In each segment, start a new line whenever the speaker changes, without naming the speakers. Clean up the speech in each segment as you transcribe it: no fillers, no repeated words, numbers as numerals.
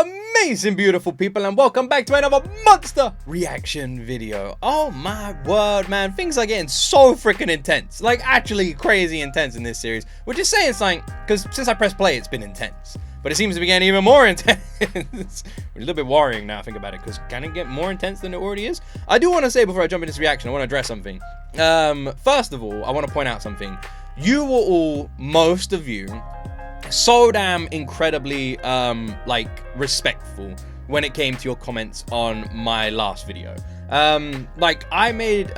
amazing, beautiful people, and welcome back to another monster reaction video. Oh my word, man, things are getting so freaking intense, like actually crazy intense in this series, which is saying something, because since I pressed play, it's been intense, but it seems to be getting even more intense. It's a little bit worrying now, I think about it, because can it get more intense than it already is? I do want to say, before I jump into this reaction, I want to address something. First of all, I want to point out something. You were all, most of you, so damn incredibly like respectful when it came to your comments on my last video. Like I made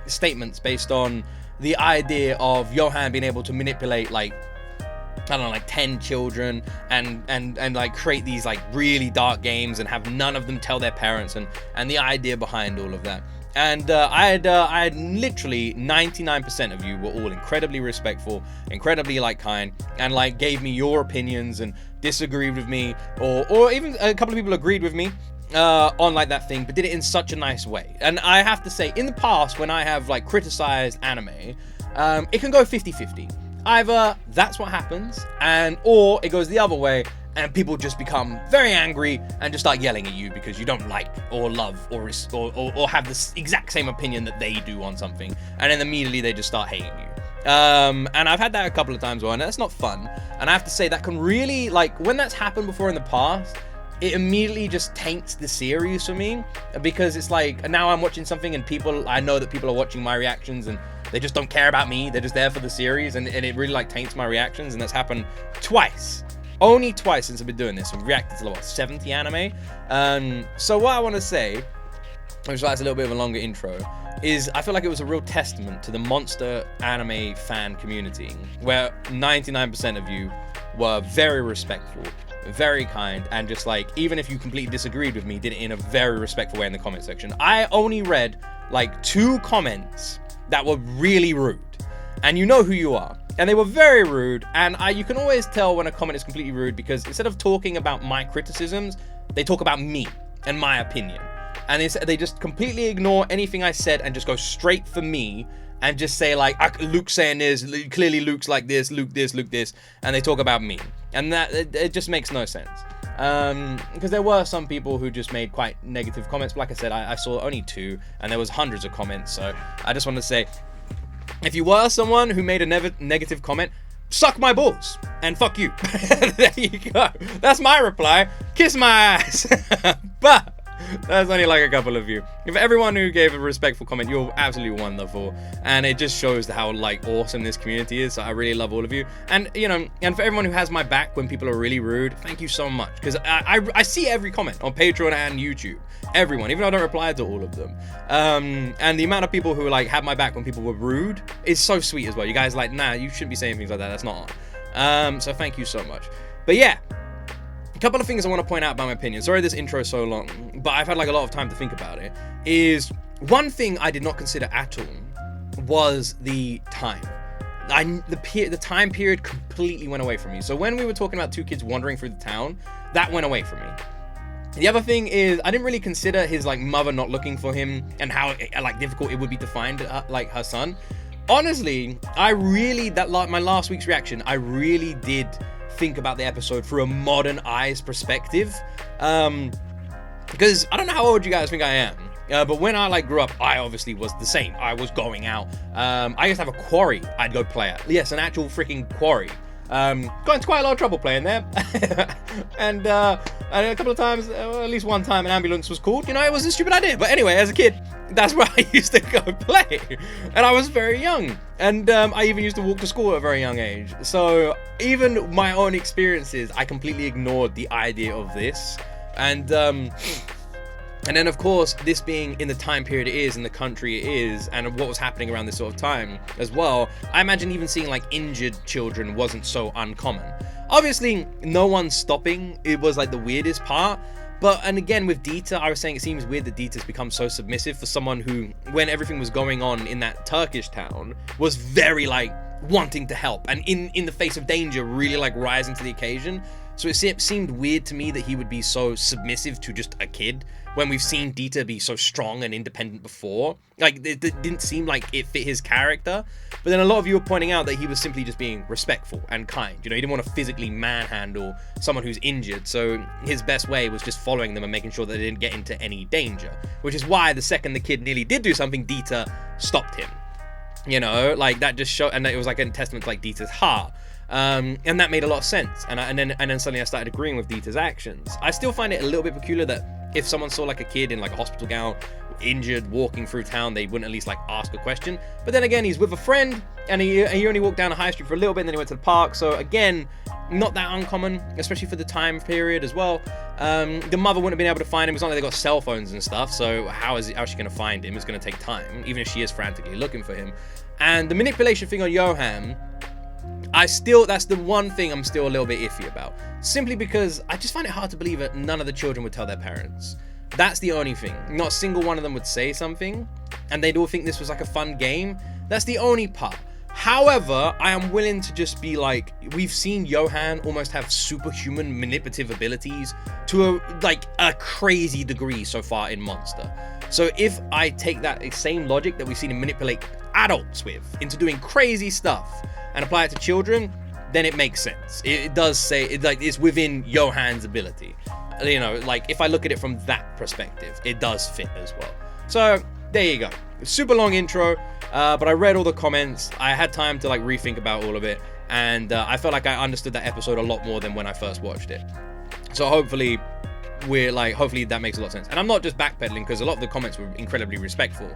statements based on the idea of Johan being able to manipulate, like, I don't know, like 10 children and like create these like really dark games and have none of them tell their parents, and the idea behind all of that. And I had literally 99% of you were all incredibly respectful, incredibly like kind, and like gave me your opinions and disagreed with me, or even a couple of people agreed with me on like that thing, but did it in such a nice way. And I have to say, in the past, when I have like criticized anime, it can go 50-50. Either that's what happens, or it goes the other way, and people just become very angry and just start yelling at you because you don't like or love or have the exact same opinion that they do on something, and then immediately they just start hating you. And I've had that a couple of times, and that's not fun. And I have to say, that can really, like, when that's happened before in the past, it immediately just taints the series for me, because it's like, now I'm watching something and I know that people are watching my reactions and they just don't care about me. They're just there for the series, and it really like taints my reactions. And that's happened twice. Only twice since I've been doing this. I've reacted to, what, 70 anime? So what I want to say, which is a little bit of a longer intro, is I feel like it was a real testament to the monster anime fan community, where 99% of you were very respectful, very kind, and just like, even if you completely disagreed with me, did it in a very respectful way in the comment section. I only read like 2 comments that were really rude, and you know who you are. And they were very rude, and you can always tell when a comment is completely rude, because instead of talking about my criticisms, they talk about me and my opinion. And they just completely ignore anything I said and just go straight for me and just say, like, Luke's saying this, clearly Luke's like this, Luke this, and they talk about me. And that, it just makes no sense. Because there were some people who just made quite negative comments, but like I said, I saw only 2, and there was hundreds of comments, so I just want to say, if you were someone who made a negative comment, suck my balls and fuck you. There you go. That's my reply. Kiss my ass. But that's only like a couple of you. If everyone who gave a respectful comment, you're absolutely wonderful, and it just shows how like awesome this community is. So I really love all of you, and you know, and for everyone who has my back when people are really rude, thank you so much, because I see every comment on Patreon and YouTube. Everyone, even though I don't reply to all of them, and the amount of people who like have my back when people were rude is so sweet as well. You guys like, nah, you shouldn't be saying things like that. That's not on. So thank you so much. But yeah. A couple of things I want to point out about my opinion. Sorry this intro is so long, but I've had like a lot of time to think about it. Is one thing I did not consider at all was the time. The time period completely went away from me. So when we were talking about 2 kids wandering through the town, that went away from me. The other thing is, I didn't really consider his like mother not looking for him and how like difficult it would be to find like her son. Honestly, my last week's reaction, I really did think about the episode through a modern eyes perspective, because I don't know how old you guys think I am, but when I like grew up, I obviously was the same. I was going out. I used to have a quarry I'd go play at. Yes, an actual freaking quarry. Got into quite a lot of trouble playing there. And a couple of times, at least one time, an ambulance was called. You know, it was a stupid idea, but anyway, as a kid, that's where I used to go play, and I was very young, and I even used to walk to school at a very young age. So even my own experiences, I completely ignored the idea of this, and then of course, this being in the time period it is, in the country it is, and what was happening around this sort of time as well, I imagine even seeing like injured children wasn't so uncommon. Obviously, no one's stopping. It was like the weirdest part. But, and again, with Dita, I was saying it seems weird that Dita's become so submissive for someone who, when everything was going on in that Turkish town, was very, like, wanting to help. And in the face of danger, really, like, rising to the occasion. So it seemed weird to me that he would be so submissive to just a kid when we've seen Dieter be so strong and independent before. Like, it didn't seem like it fit his character. But then a lot of you were pointing out that he was simply just being respectful and kind. You know, he didn't want to physically manhandle someone who's injured. So his best way was just following them and making sure that they didn't get into any danger. Which is why the second the kid nearly did do something, Dieter stopped him. You know, like, that just showed, and it was like a testament to like Dieter's heart. And that made a lot of sense. And then suddenly I started agreeing with Dieter's actions. I still find it a little bit peculiar that if someone saw like a kid in like a hospital gown, injured, walking through town, they wouldn't at least like ask a question. But then again, he's with a friend, and he only walked down a high street for a little bit, and then he went to the park. So again, not that uncommon, especially for the time period as well. The mother wouldn't have been able to find him. It's not like they got cell phones and stuff, so how's she going to find him? It's going to take time, even if she is frantically looking for him. And the manipulation thing on Johan, that's the one thing I'm still a little bit iffy about. Simply because I just find it hard to believe that none of the children would tell their parents. That's the only thing. Not a single one of them would say something, and they'd all think this was like a fun game. That's the only part. However, I am willing to just be like, we've seen Johan almost have superhuman manipulative abilities to a crazy degree so far in Monster. So if I take that same logic that we've seen him manipulate adults with into doing crazy stuff and apply it to children, then it makes sense. It does say it's within Johan's ability. You know, like, if I look at it from that perspective, it does fit as well. So there you go. Super long intro, but I read all the comments. I had time to like rethink about all of it, and I felt like I understood that episode a lot more than when I first watched it. So hopefully that makes a lot of sense. And I'm not just backpedaling, because a lot of the comments were incredibly respectful.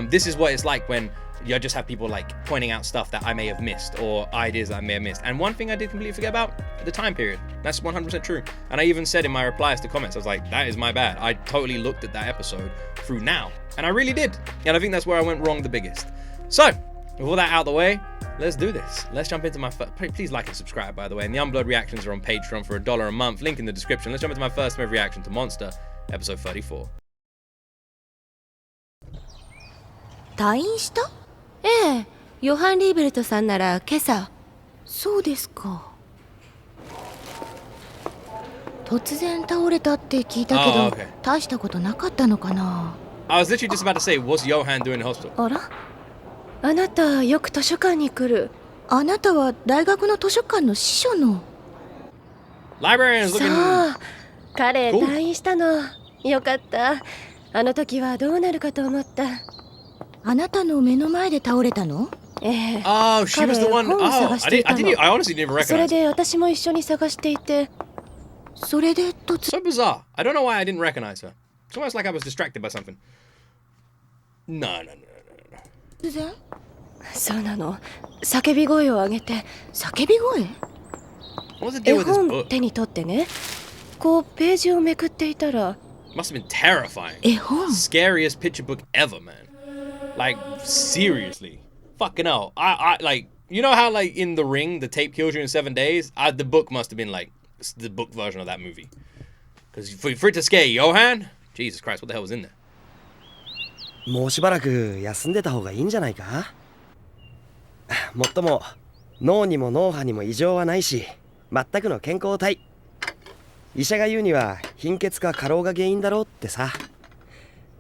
This is what it's like when you just have people like pointing out stuff that I may have missed, or ideas that I may have missed. And one thing I did completely forget about, the time period. That's 100% true. And I even said in my replies to comments, I was like, that is my bad. I totally looked at that episode through now. And I really did. And I think that's where I went wrong the biggest. So, with all that out of the way, let's do this. Let's jump into my first. Please like and subscribe, by the way. And the Unblurred reactions are on Patreon for $1 a month. Link in the description. Let's jump into my first ever reaction to Monster, episode 34.
退院した？ええ、ヨハン・リーベルトさんなら今朝。そうですか。突然倒れたって聞いたけど、
okay.
大したことなかったのかな。
I was literally just about to say, what's Johan doing in the hospital?
あら？あなたよく図書館に来る。あなたは大学の図書館の司書の。
Librarian is looking.
そう、彼退院したの。よかった。あの時はどうなるかと思った。あなたの目の前で倒れたの？ええ。
Oh, she was the one. Oh, I honestly didn't recognize.
それで私も一緒に探していて。それで突然。
So bizarre. I don't know why I didn't recognize her. It's almost like I was distracted by something. No.
突然？そうなの。叫び声を上げて。叫び声？
What's the deal with this
絵
book?
本手に取ってね。こうページをめくっていたら。
Must have been terrifying.
絵本。
Scariest picture book ever, man. Like, seriously. Fucking hell. I like, you know how like in The Ring, the tape kills you in 7 days? The book must have been like the book version of that movie. Because for it to scare Johan? Jesus Christ, what the hell was in there?
もうしばらく休んでた方がいいんじゃないか？もっとも脳にも脳波にも異常はないし、全くの健康体。医者が言うには貧血か過労が原因だろうってさ。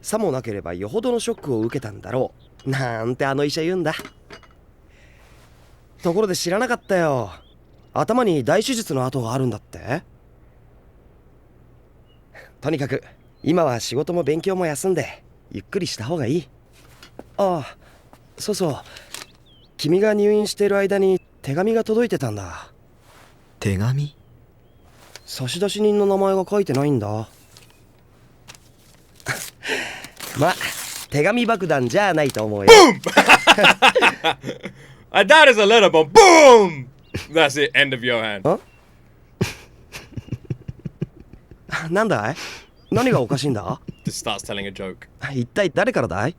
さもなければよほどのショックを受けたんだろうなんてあの医者言うんだ。ところで知らなかったよ。頭に大手術の跡があるんだって。とにかく今は仕事も勉強も休んでゆっくりした方がいい。ああ、そうそう。君が入院している間に手紙が届いてたんだ。
手紙？
差出人の名前が書いてないんだ。まあ、手紙爆弾じゃないと思うよ。
That is a letter bomb. Boom! That's it. End of Johan.
なんだい？何がおかしいんだ？
Just starts telling a joke.
一体誰からだい？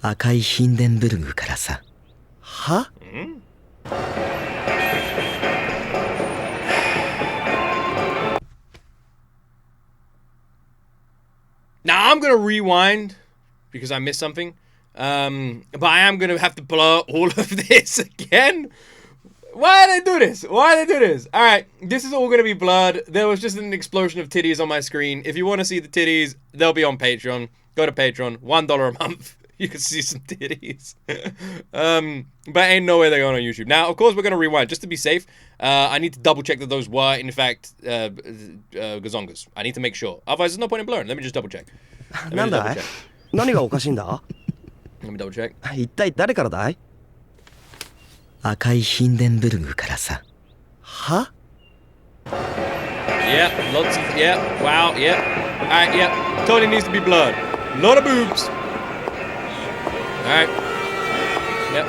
赤いヒンデンブルグからさ。
は？Now
I'm gonna rewind because I missed something, but I am gonna have to blur all of this again. Why they do this? Why they do this? All right, this is all gonna be blurred. There was just an explosion of titties on my screen. If you want to see the titties, they'll be on Patreon. Go to Patreon, $1 a month. You can see some titties. But ain't no way they're going on YouTube. Now, of course, we're gonna rewind just to be safe. I need to double check that those were, in fact, gazongas. I need to make sure. Otherwise, there's no point in blurring. Let me just double check.
なんだい？何がおかしいんだ？
Let me double check.
一体誰からだい？
赤いヒンデンブルグからさ。
は？
Yeah, lots of, yeah, wow, yeah. Alright, yeah, totally needs to be blurred. Lot of boobs. Alright. Yep.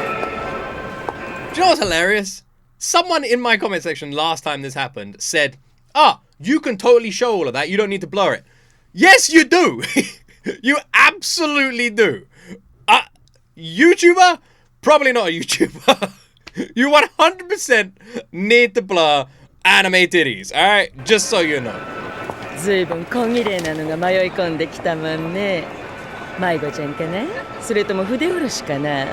Do you know what's hilarious? Someone in my comment section last time this happened said, you can totally show all of that, you don't need to blur it. Yes, you do! You absolutely do. YouTuber? Probably not a YouTuber. You 100% need to blur anime titties, alright? Just so you know.
ずいぶん小綺麗なのが迷い込んできたもんね。迷子ちゃんかな？それとも筆下ろしかな？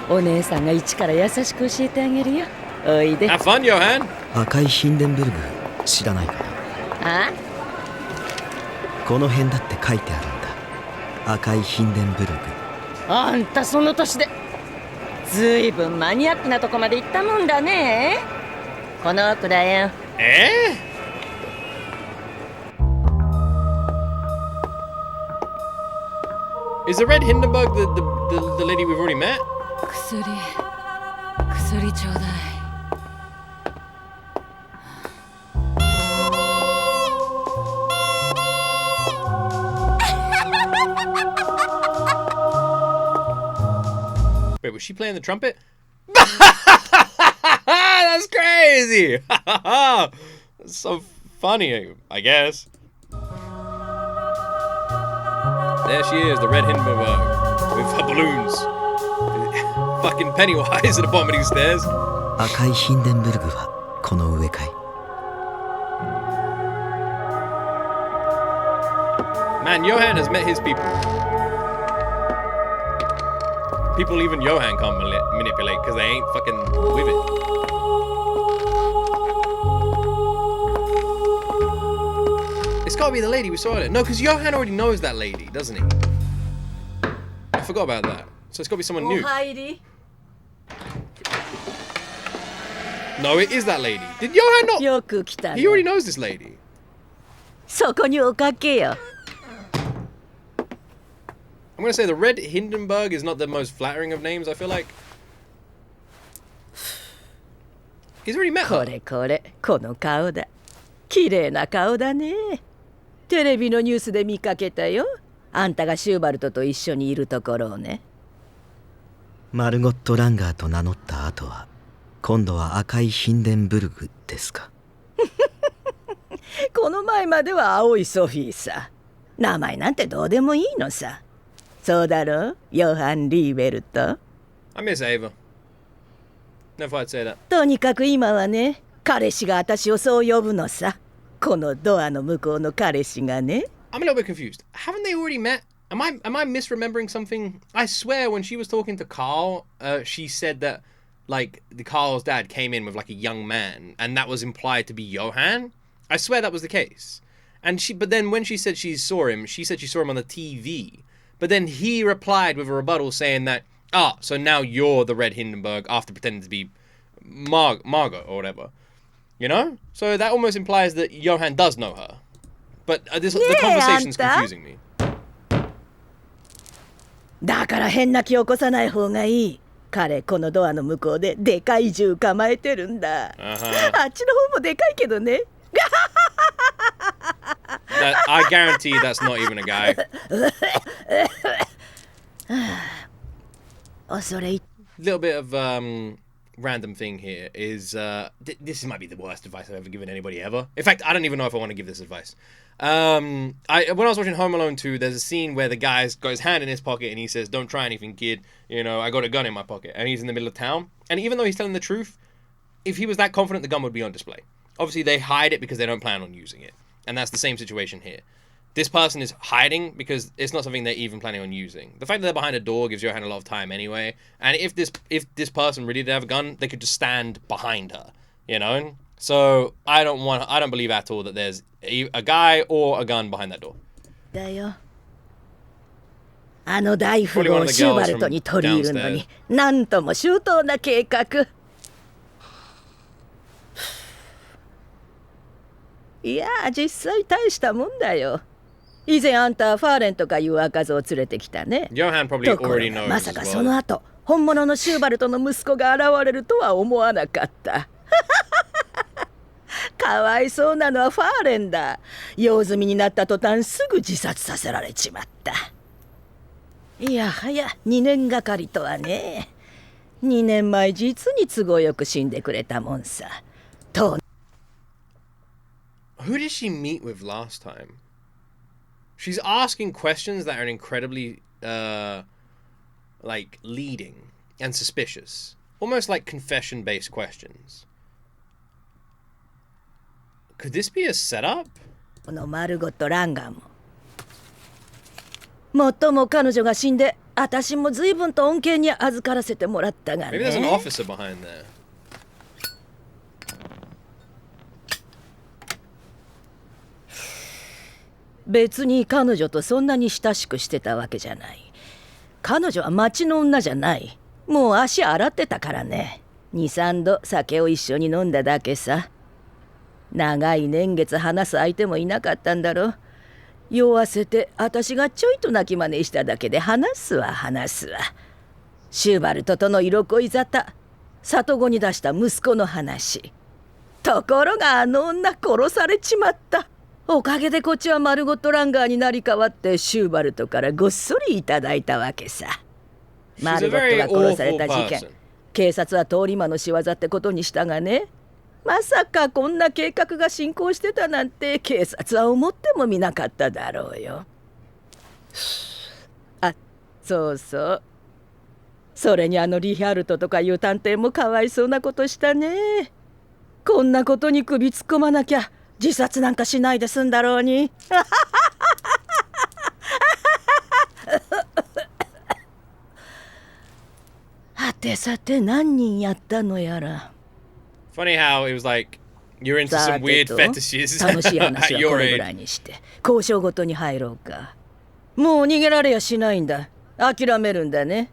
お姉さんが一から優しく教えてあげるよ。おいで。
Have fun, Johan.
赤いヒンデンブルグ知らないかな？
あ？
この辺だって書いてあるんだ。赤いヒンデンブルグ。
あんたその年でずいぶんマニアックなとこまで行ったもんだね。この奥だよ。
Is the red Hindenburg the lady we've already met?
薬ちょうだい。
Wait, was she playing the trumpet? That's crazy! That's so funny, I guess. There she is, the red Hindenburg with her balloons. Fucking Pennywise at the bottom of these stairs.
赤いヒンデンブルグはこの上かい？
Man, Johan has met his people. People even Johan can't manipulate because they ain't fucking with it. It's gotta be the lady we saw it. No, because Johan already knows that lady, doesn't he? I forgot about that. So it's gotta be someone new. No, it is that lady. Did Johan not?
よく来たね。
He already knows this lady.
そこにおかけよ。
I'm gonna say the red Hindenburg is not the most flattering of names, I feel like. He's already met
こ
her.
れこれ、この顔だ。綺麗な顔だね。テレビのニュースで見かけたよ。あんたがシューバルトと一緒にいるところをね。
マルゴット・ランガーと名乗った後は今度は赤いヒンデンブルグですか？
この前までは青いソフィーさ。名前なんてどうでもいいのさ。そうだろ、ヨハン・リーベルト。
I miss Ava. Never thought I'd say that.
とにかく今はね、彼氏が私をそう呼ぶのさ。このドアの向こうの彼氏がね。
I'm a little bit confused. Haven't they already met? Am I misremembering something? I swear when she was talking to Carl, she said that like the Carl's dad came in with like a young man, and that was implied to be Johan. I swear that was the case. But then when she said she saw him, she said she saw him on the TV. But then he replied with a rebuttal saying that, so now you're the red Hindenburg after pretending to be Margot or whatever. You know? So that almost implies that Johan does know her. But the conversation's confusing me.
だから変な気を起こさない方がいい。彼このドアの向こうででかい銃構えてるんだ。あっちの方もでかいけどね。
I guarantee that's not even a guy.
恐れ入っ
Little bit of random thing here is this might be the worst advice I've ever given anybody ever. In fact, I don't even know if I want to give this advice. When I was watching Home Alone 2, there's a scene where the guy's got his hand in his pocket and he says, "Don't try anything, kid. You know, I got a gun in my pocket." And he's in the middle of town. And even though he's telling the truth, if he was that confident, the gun would be on display. Obviously, they hide it because they don't plan on using it. And that's the same situation here. this person is hiding because it's not something they're even planning on using. The fact that they're behind a door gives Johan a lot of time anyway. And if this person really did have a gun, they could just stand behind her, you know? So I don't believe at all that there's a guy or a gun behind that door.
だよ。あの大富豪をシューバルトに取り入るのに、なんとも周到な計画。いや、実際大したもんだよ。以前あんたファーレンとかいう赤座を連れてきたね。
Johan probably
ところ
already
が
knows
まさか
as well.
その後、本物のシューバルトの息子が現れるとは思わなかった。かわいそうなのはファーレンだ。用済みになった途端すぐ自殺させられちまった。いやはや2年がかりとはね。2年前実に都合よく死んでくれたもんさ。と
Who did she meet with last time? She's asking questions that are incredibly, like, leading and suspicious. Almost like confession-based questions. Could this be a setup?
このマルゴット・ランガンも。もっとも彼女が死んで、私も随分と恩恵に預からせてもらったがね。
Maybe there's an officer behind there.
別に彼女とそんなに親しくしてたわけじゃない。彼女は町の女じゃない。もう足洗ってたからね。2、3度酒を一緒に飲んだだけさ。長い年月話す相手もいなかったんだろう。酔わせて私がちょいと泣き真似しただけで話すわ。シューバルトとの色恋沙汰、里子に出した息子の話。ところがあの女殺されちまった。おかげでこっちはマルゴット・ランガーになり変わってシューバルトからごっそりいただいたわけさ。マルゴットが殺された事件、警察は通り魔の仕業ってことにしたがね。まさかこんな計画が進行してたなんて警察は思ってもみなかっただろうよ。あ、そうそう。それにあのリヒャルトとかいう探偵もかわいそうなことしたね。こんなことに首突っ込まなきゃ自殺なんかしないで済んだろうに。はてさて何人やったのやら。
Funny how it was like you're into some weird fetishes
楽しい話
at
はこ
your
れぐ
age.
らいにして交渉ごとに入ろうか。もう逃げられやしないんだ。諦めるんだね。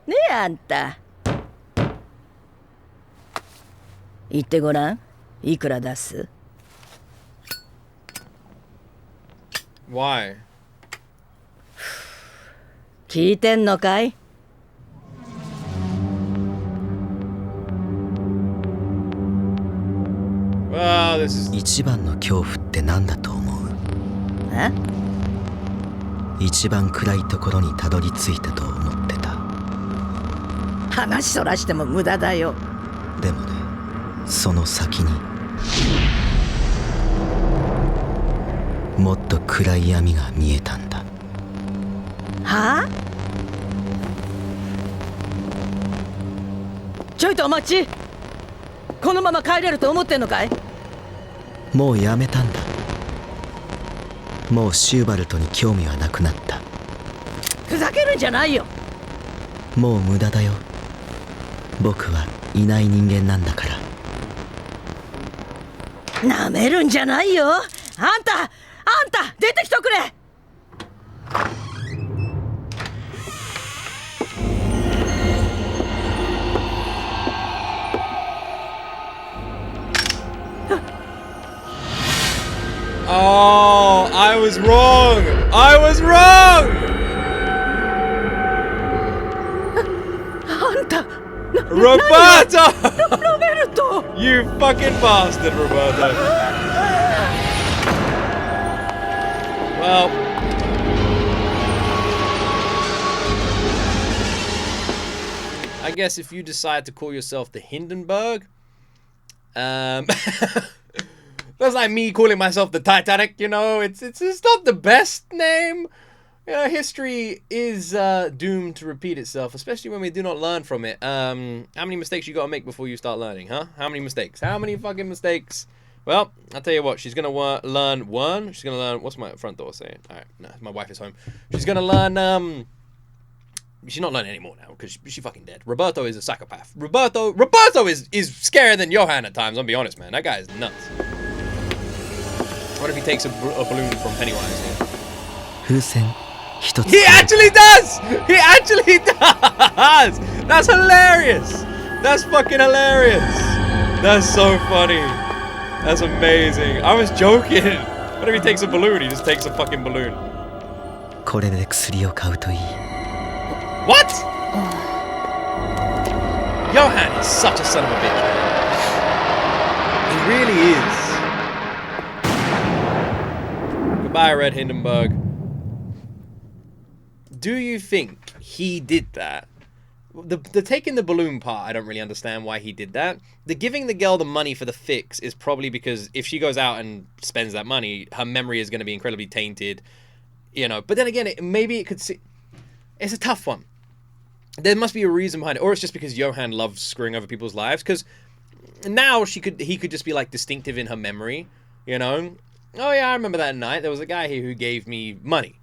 ねえあんた。言ってごらん。いくら出す？
Why?
聞いてんのかい
？Well, this is
一番の恐怖って何だと思う？
え？
一番暗いところにたどり着いたと思ってた。
話そらしても無駄だよ。
でもね、その先にもっと暗い闇が見えたんだ。
はあ？ちょいとお待ち。このまま帰れると思ってんのかい？
もうやめたんだ。もうシューバルトに興味はなくなった。
ふざけるんじゃないよ。
もう無駄だよ。僕はいない人間なんだから。
なめるんじゃないよ。あんた出てきとくれ。
Oh, I was wrong! I was wrong!
あんた
Roberto!
ロベルト
You fucking bastard, Roberto. Well, I guess if you decide to call yourself the Hindenburg, that's like me calling myself the Titanic, you know. It's not the best name. You know, history is doomed to repeat itself, especially when we do not learn from it. How many mistakes you gotta make before you start learning, huh? How many mistakes? How many fucking mistakes Well, I'll tell you what. She's gonna learn one. She's gonna learn. What's my front door saying? All right, no, my wife is home. She's gonna learn. She's not learning anymore now because she's fucking dead. Roberto is a psychopath. Roberto is scarier than Johan at times. I'll be honest, man. That guy is nuts. What if he takes a balloon from Pennywise? He actually does! He actually does! That's hilarious! That's fucking hilarious! That's so funny. That's amazing. I was joking. What if he takes a balloon? He just takes a fucking balloon. What? Johan is such a son of a bitch, man. He really is. Goodbye, Red Hindenburg. Do you think he did that? The taking the balloon part, I don't really understand why he did that. The giving the girl the money for the fix is probably because if she goes out and spends that money, her memory is going to be incredibly tainted, you know. But then again, maybe it could see... It's a tough one. There must be a reason behind it, or it's just because Johan loves screwing over people's lives. Because now he could just be like distinctive in her memory, you know. Oh yeah, I remember that night. There was a guy here who gave me money,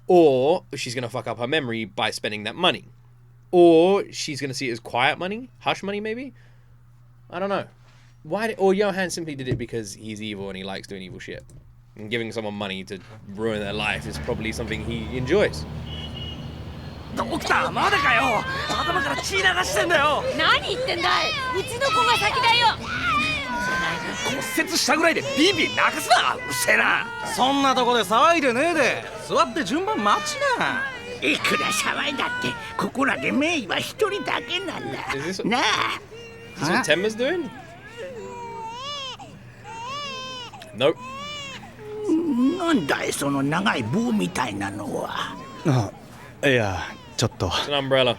or she's gonna fuck up her memory by spending that money, or she's gonna see it as quiet money, hush money, maybe. I don't know. Or Johan simply did it because he's evil and he likes doing evil shit, and giving someone money to ruin their life is probably something he enjoys.
ドクターまだかよ。頭から血流してんだよ。
何言ってんだい。うちの子が先だよ。
骨折したぐらいでビービー泣かすな。うるせえな。そんなとこで騒いでねえで。座って順番待ちな。いくら騒いだってここらで名医は一人だけなんだ。なあ。
Is this what Tenma's doing? Nope.
なんだいその長い棒みたいなのは。
あ、いや。ちょっと
It's an umbrella.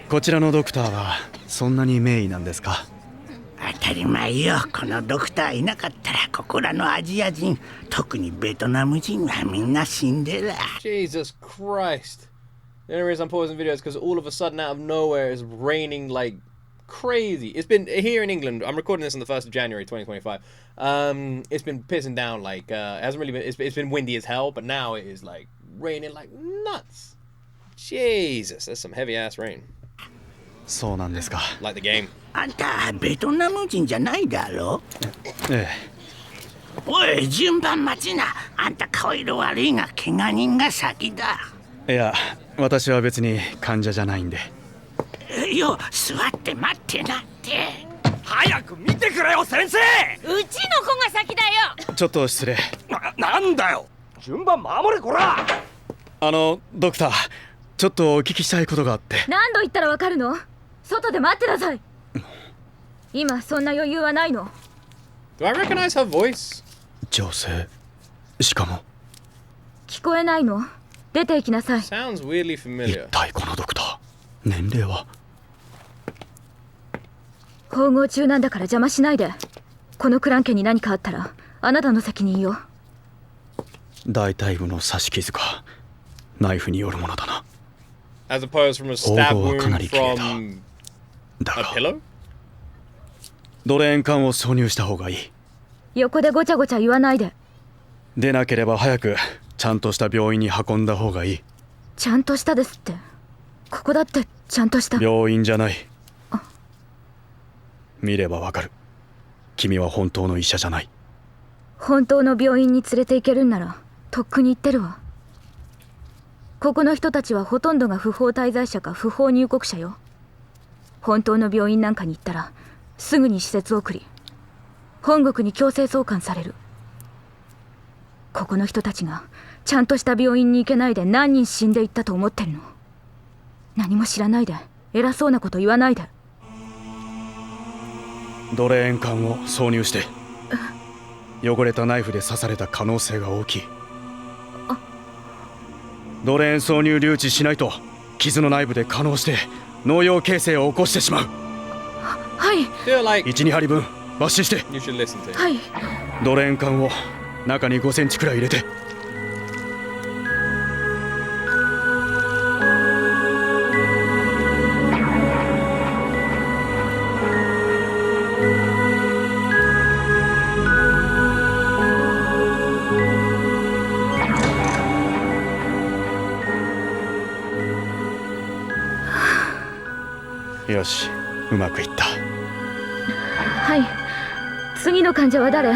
こちらのドクターはそんなに名医なんですか？
当たり前よ。このドクターいなかったらここらのアジア人、特にベトナム人はみんな死んでる。
Jesus Christ. The only reason I'm pausing videos is because all of a sudden out of nowhere it's raining like crazy. It's been here in England. I'm recording this on the 1st of January 2025. It's been pissing down like it hasn't really been. It's been windy as hell, but now it is like raining like nuts. Jesus, that's some heavy ass rain.
そうなんですか。
Like the game.
あんたベトナム人じゃないだろ。
え
おい順番待ちな。あんた顔色悪いが怪我人が先だ。
え。いや、私は別に患者じゃないんで。
よ、座って待ってなって。早く見てくれよ先生。
うちの子が先だよ。
ちょっと失礼。
なんだよ。順番守れこら。
ドクター。ちょっとお聞きしたいことがあって。
何度言ったらわかるの？外で待ってなさい。今そんな余裕はないの。
Do I recognize her voice?
女性。しかも。
聞こえないの？出て行きなさい。
Sounds weirdly familiar.
一体このドクター、年齢は？
縫合中なんだから邪魔しないで。このクラン家に何かあったらあなたの責任よ。
大腿部の刺し傷か。ナイフによるものだな。
As opposed from a stab wound from
だ
a
が
pillow?
ドレーン管を挿入した方がいい。
横でごちゃごちゃ言わないで。
でなければ早くちゃんとした病院に運んだ方がいい。
ちゃんとしたですって。ここだってちゃんとした。
病院じゃない。見ればわかる。君は本当の医者じゃない。
本当の病院に連れて行けるんならとっくに行ってるわ。ここの人たちはほとんどが不法滞在者か不法入国者よ。本当の病院なんかに行ったらすぐに施設送り、本国に強制送還される。ここの人たちがちゃんとした病院に行けないで何人死んでいったと思ってるの？何も知らないで偉そうなこと言わないで。
ドレーン管を挿入して。汚れたナイフで刺された可能性が大きい。ドレーン挿入留置しないと傷の内部で可能して農用形成を起こしてしまう。
はい。
1,2 針分抜歯して。
はい。
ドレーン管を中に5センチくらい入れて。よし、うまくいった。
はい。次の患者は誰？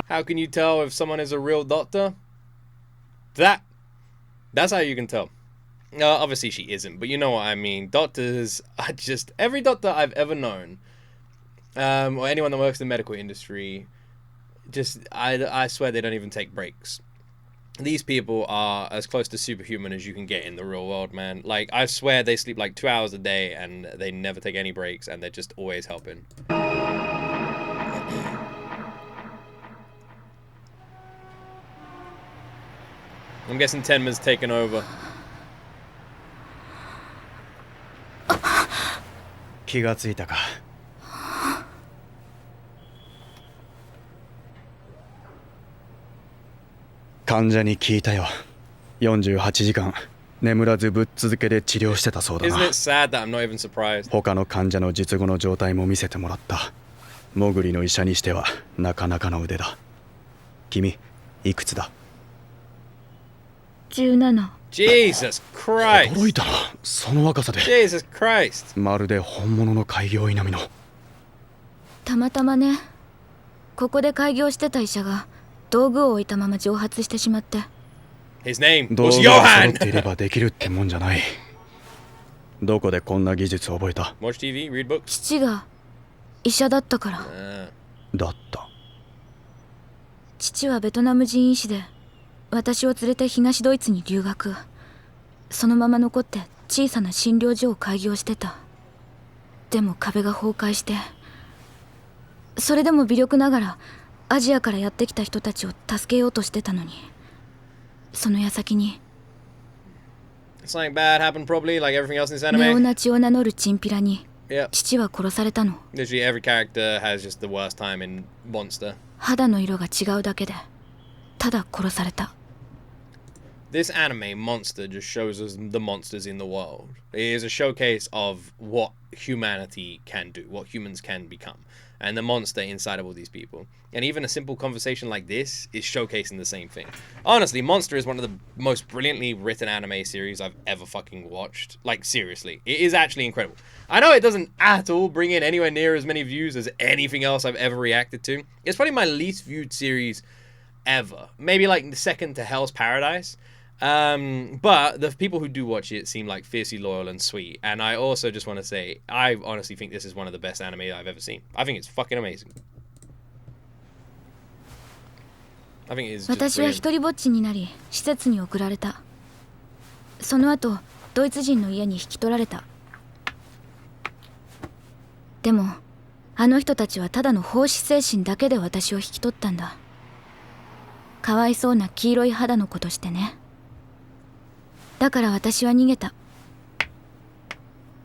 How can you tell if someone is a real doctor? That's how you can tell. Obviously she isn't, but you know what I mean. Doctors are just... Every doctor I've ever known, or anyone that works in the medical industry, just... I swear they don't even take breaks. These people are as close to superhuman as you can get in the real world, man. Like, I swear they sleep like 2 hours a day and they never take any breaks and they're just always helping. I'm guessing Tenma's taken over.
気がついたか。患者に聞いたよ。48時間眠らずぶっ続けで治療してたそうだな。
Isn't it sad that I'm not even surprised?
他の患者の術後の状態も見せてもらった。モグリの医者にしてはなかなかの腕だ。君いくつだ
17。
Jesus Christ!
驚いたな、その若さで。
Jesus Christ!
まるで本物の開業医並みの。
たまたまね。ここで開業してた医者が道具を置いたまま蒸発してしまって。
His name
道
was
具が揃
Johan!
っていればできるってもんじゃない。どこでこんな技術を覚えた？
Watch TV, read books.
父が医者だったから。
だった。
父はベトナム人医師で、私を連れて東ドイツに留学。そのまま残って小さな診療所を開業してた。でも壁が崩壊して、それでも微力ながらアジアからやってきた人たちを助けようとしてたのに、その矢先に
Something bad happened probably, like everything else in this
ネオ
anime.
ナチを名乗るチンピラに
Yep.
父は殺されたの。
Literally every character has just the worst time in Monster.
肌の色が違うだけでただ殺された。
This anime, Monster, just shows us the monsters in the world. It is a showcase of what humanity can do, what humans can become, and the monster inside of all these people. And even a simple conversation like this is showcasing the same thing. Honestly, Monster is one of the most brilliantly written anime series I've ever fucking watched. Like, seriously. It is actually incredible. I know it doesn't at all bring in anywhere near as many views as anything else I've ever reacted to. It's probably my least viewed series ever. Maybe like the second to Hell's Paradise. But the people who do watch it seem like fiercely loyal and sweet. And I also just want to say, I honestly think this is one of the best anime I've ever seen. I think it's fucking amazing. I think it is just
私は
brilliant.
一人ぼっちになり施設に送られた。その後ドイツ人の家に引き取られた。でもあの人たちはただの奉仕精神だけで私を引き取ったんだ。かわいそうな黄色い肌の子としてね。だから私は逃げた。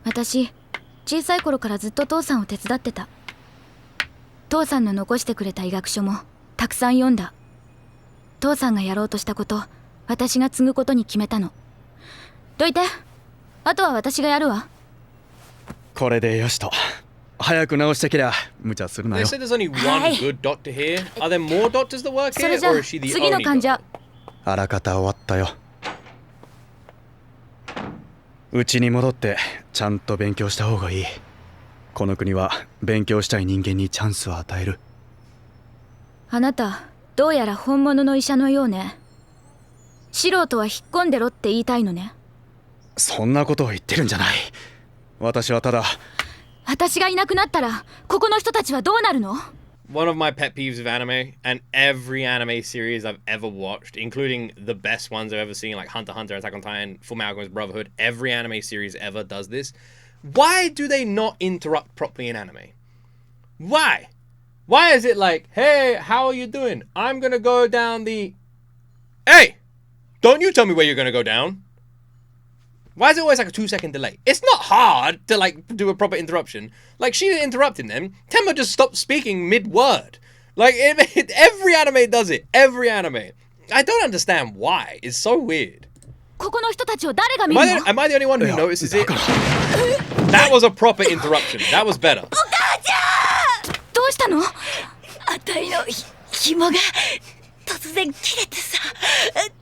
私小さい頃からずっと父さんを手伝ってた。父さんの残してくれた医学書もたくさん読んだ。父さんがやろうとしたこと、私が継ぐことに決めたの。どいて、あとは私がやるわ。
これでよしと。早く直してきりゃ無茶するな
They
よ。
said there's only one
Hey.
good doctor here. Are there more doctors that work
それ
here,
じゃ
or is she the
次の
only
患
doctor?
者。
あらかた終わったよ。うちに戻ってちゃんと勉強した方がいい。この国は勉強したい人間にチャンスを与える。
あなたどうやら本物の医者のようね。素人は引っ込んでろって言いたいのね。
そんなことを言ってるんじゃない。私はただ。
私がいなくなったらここの人たちはどうなるの？
One of my pet peeves of anime, and every anime series I've ever watched, including the best ones I've ever seen, like Hunter x Hunter, Attack on Titan, Fullmetal Alchemist Brotherhood, every anime series ever does this. Why do they not interrupt properly in anime? Why? Why is it like, hey, how are you doing? I'm gonna go down the... Hey! Don't you tell me where you're gonna go down. Why is it always like a 2-second delay? It's not hard to like do a proper interruption. Like she didn't interrupt him then. Tenma just stopped speaking mid-word. Like every anime does it. Every anime. I don't understand why. It's so weird.
ここの人たちを誰が見るの？
Am I the only one who notices it? That was a proper interruption. That was better.
どうしたの？
あたいの紐が突然切れてさ、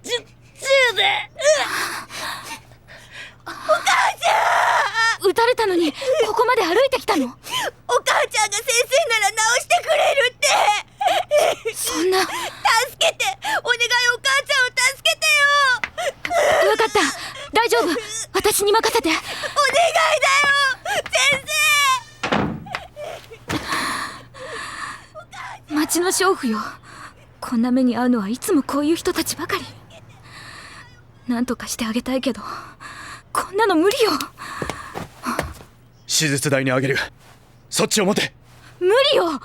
銃で。お母ちゃん！
撃たれたのにここまで歩いてきたの？
お母ちゃんが先生なら直してくれるって。
そんな。
助けて、お願い、お母ちゃんを助けてよ。
わかった、大丈夫、私に任せて。
お願いだよ、先生。
町の娼婦よ、こんな目に遭うのはいつもこういう人たちばかり。なんとかしてあげたいけど、こんなの無理よ。
手術台にあげる。そっちを持て。
無理よ、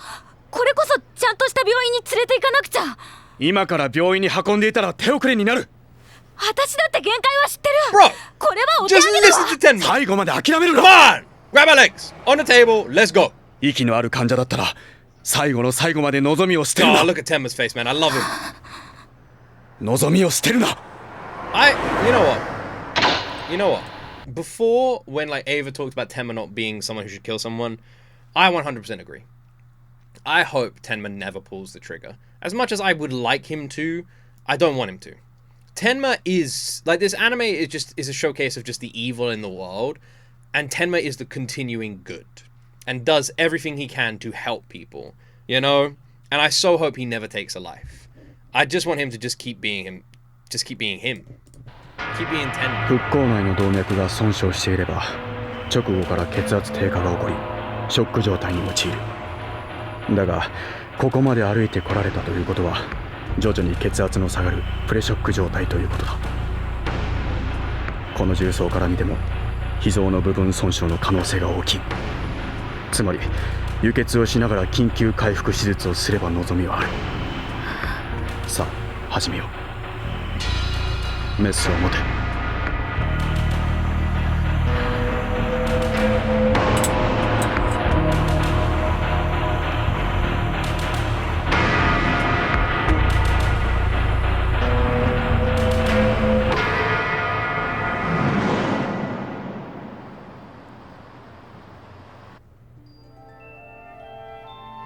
これこそちゃんとした病院に連れて行かなくちゃ。
今から病院に運んでいたら手遅れになる。
私だって限界は知ってる。
Bro,
これはお手
just
上げだ
listen
わ。
to Tenma.
最後まで諦める
Come
な。
on! Grab her legs. On the table, let's go.
息のある患者だったら最後の最後まで望みを捨てる
Oh,
な。
look at Tenma's face, man. I love him.
望みを捨てるな。
You know what? You know what? Before, when like Ava talked about Tenma not being someone who should kill someone, I 100% agree. I hope Tenma never pulls the trigger. As much as I would like him to, I don't want him to. Tenma is like, this anime is a showcase of just the evil in the world, and Tenma is the continuing good and does everything he can to help people, you know? And I so hope he never takes a life. I just want him to just keep being him. Just keep being him. Keep being Tenma.
腹腔内の動脈が損傷していれば直後から血圧低下が起こりショック状態に陥る。だがここまで歩いてこられたということは徐々に血圧の下がるプレショック状態ということだ。この重曹から見ても脾臓の部分損傷の可能性が大きい。つまり輸血をしながら緊急回復手術をすれば望みはある。さあ始めよう。メスを持て。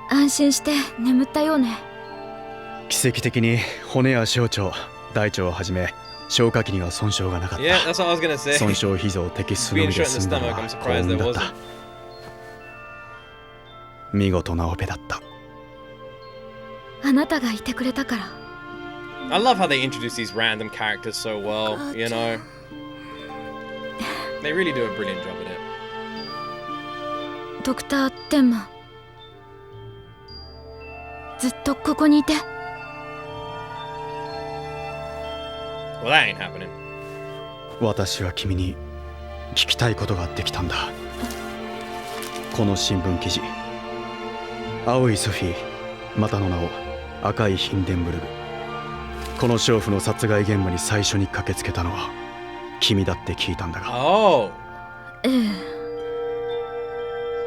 安心して眠ったようね。
奇跡的に骨や小腸、大腸をはじめ消化器には損傷がなかった。
Yeah, that's what I was gonna say.
損傷脾臓摘出のみで済んだのは幸運だった。見事なオペだった。
あなたがいてくれたから。
I love how they introduce these random characters so well, you know? They really do a brilliant job at it.
ドクター・テンマ、ずっとここにいて。
Well, that ain't happening.
私は君に聞きたいことがあってきたんだ。この新聞記事、青いソフィー、またの名を赤いヒンデンブルグ。この娼婦の殺害現場に最初に駆けつけたのは君だって聞いたんだが、
Oh.
ええ。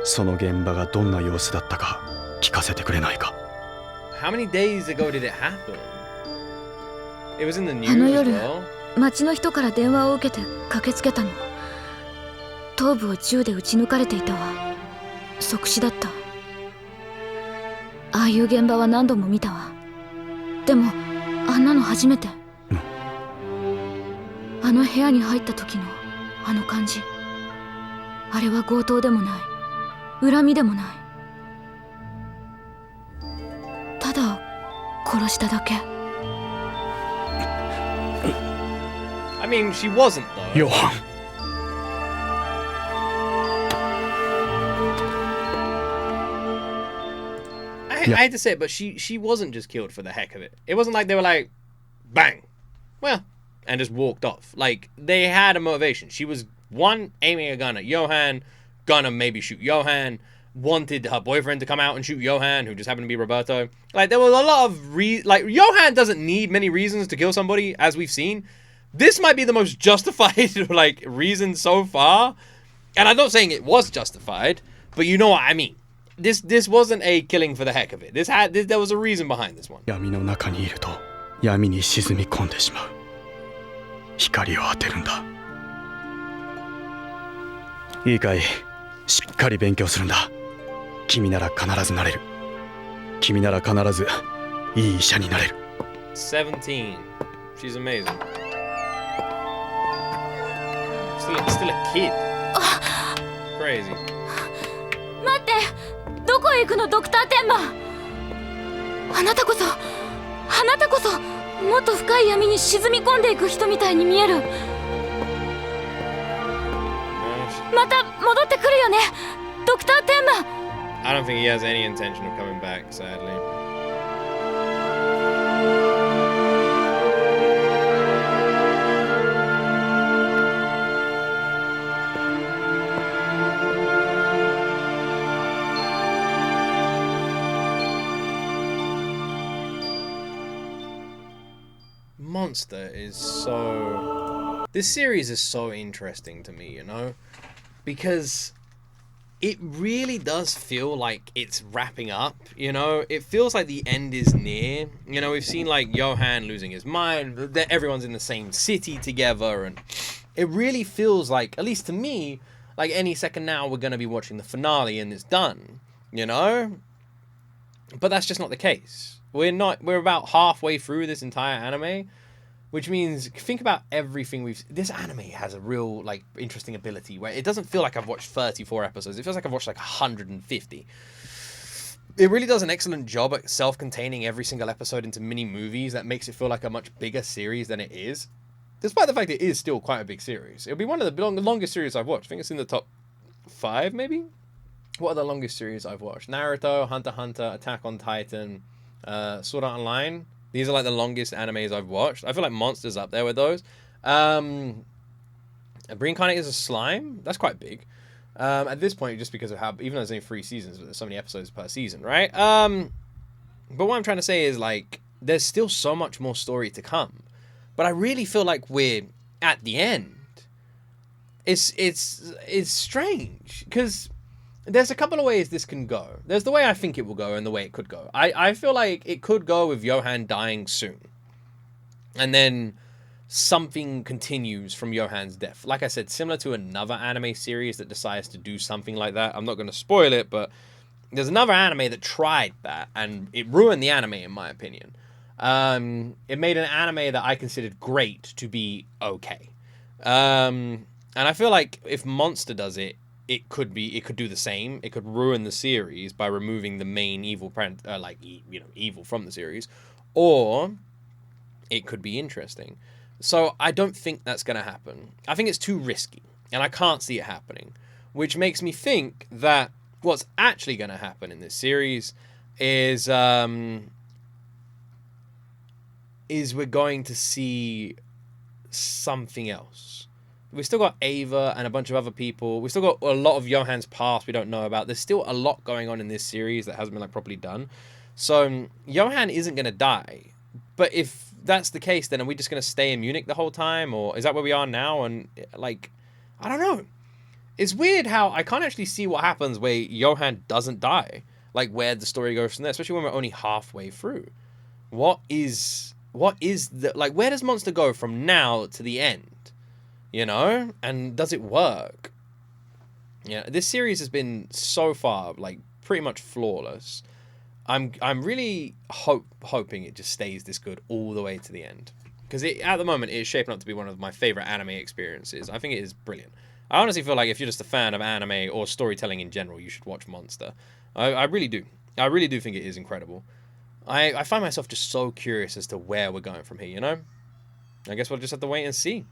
その現場がどんな様子だったか聞かせてくれないか。
How many days ago did it happen? It was in the news
あの
as
夜、
well.
町の人から電話を受けて駆けつけたの。頭部を銃で撃ち抜かれていたわ。即死だった。ああいう現場は何度も見たわ。でもあんなの初めて。あの部屋に入った時のあの感じ、あれは強盗でもない恨みでもない、ただ殺しただけ。
I mean, she wasn't though.
ヨハン、
I hate to say it, but she wasn't just killed for the heck of it. It wasn't like they were like, bang, well, and just walked off. Like, they had a motivation. She was, one, aiming a gun at Johan, gonna maybe shoot Johan, wanted her boyfriend to come out and shoot Johan, who just happened to be Roberto. Like, there was a lot of like, Johan doesn't need many reasons to kill somebody, as we've seen. This might be the most justified, like, reason so far. And I'm not saying it was justified, but you know what I mean. This wasn't a killing for the heck of it. There was a reason behind this one.
闇の中にいると闇に沈み込んでしまう。光を当てるんだ。いいかい、しっかり勉強するんだ。君なら必ずなれる。君なら必ずいい医者になれる。
17. She's amazing. Still a kid. Crazy.
待って、どこへ行くのドクターテンマ。あなたこそもっと深い闇に沈み込んでいく人みたいに見える。また戻ってくるよね、ドクターテンマ。
I don't think he has any intention of coming back, sadly. Monster is so... This series is so interesting to me, you know? Because it really does feel like it's wrapping up, you know? It feels like the end is near. You know, we've seen, like, Johan losing his mind, that everyone's in the same city together, and it really feels like, at least to me, like any second now we're going to be watching the finale and it's done, you know? But that's just not the case. We're about halfway through this entire anime, which means, think about everything this anime has a real, like, interesting ability where it doesn't feel like I've watched 34 episodes. It feels like I've watched, like, 150. It really does an excellent job at self-containing every single episode into mini movies that makes it feel like a much bigger series than it is. Despite the fact it is still quite a big series. It'll be one of the longest series I've watched. I think it's in the top 5, maybe? What are the longest series I've watched? Naruto, Hunter x Hunter, Attack on Titan, Sword Art Online. These are like the longest animes I've watched. I feel like Monster's up there with those. Reincarnate as a Slime. That's quite big. At this point, just because of how... Even though there's only 3 seasons, but there's so many episodes per season, right? But what I'm trying to say is, like, there's still so much more story to come. But I really feel like we're at the end. It's strange. Because... there's a couple of ways this can go. There's the way I think it will go and the way it could go. I feel like it could go with Johan dying soon. And then something continues from Johan's death. Like I said, similar to another anime series that decides to do something like that. I'm not going to spoil it, but there's another anime that tried that and it ruined the anime in my opinion. It made an anime that I considered great to be okay. And I feel like if Monster does it, it could do the same. It could ruin the series by removing the main evil, evil from the series, or it could be interesting. So I don't think that's going to happen. I think it's too risky, and I can't see it happening, which makes me think that what's actually going to happen in this series is we're going to see something else. We've still got Ava and a bunch of other people. We've still got a lot of Johan's past we don't know about. There's still a lot going on in this series that hasn't been, like, properly done. So Johan isn't going to die. But if that's the case, then are we just going to stay in Munich the whole time? Or is that where we are now? And, like, I don't know. It's weird how I can't actually see what happens where Johan doesn't die. Like, where the story goes from there, especially when we're only halfway through. What is the... like, where does Monster go from now to the end? You know? And does it work? Yeah, this series has been so far, like, pretty much flawless. I'm really hoping it just stays this good all the way to the end. Because at the moment, it's shaping up to be one of my favorite anime experiences. I think it is brilliant. I honestly feel like if you're just a fan of anime or storytelling in general, you should watch Monster. I really do. I really do think it is incredible. I find myself just so curious as to where we're going from here, you know? I guess we'll just have to wait and see.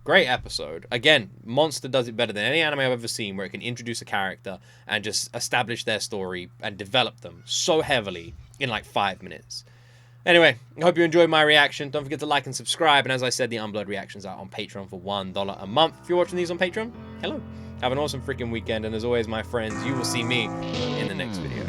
Great episode. Again, Monster does it better than any anime I've ever seen where it can introduce a character and just establish their story and develop them so heavily in like 5 minutes. Anyway, I hope you enjoyed my reaction. Don't forget to like and subscribe. And as I said, the Unblurred reactions are on Patreon for $1 a month. If you're watching these on Patreon, hello. Have an awesome freaking weekend. And as always, my friends, you will see me in the next video.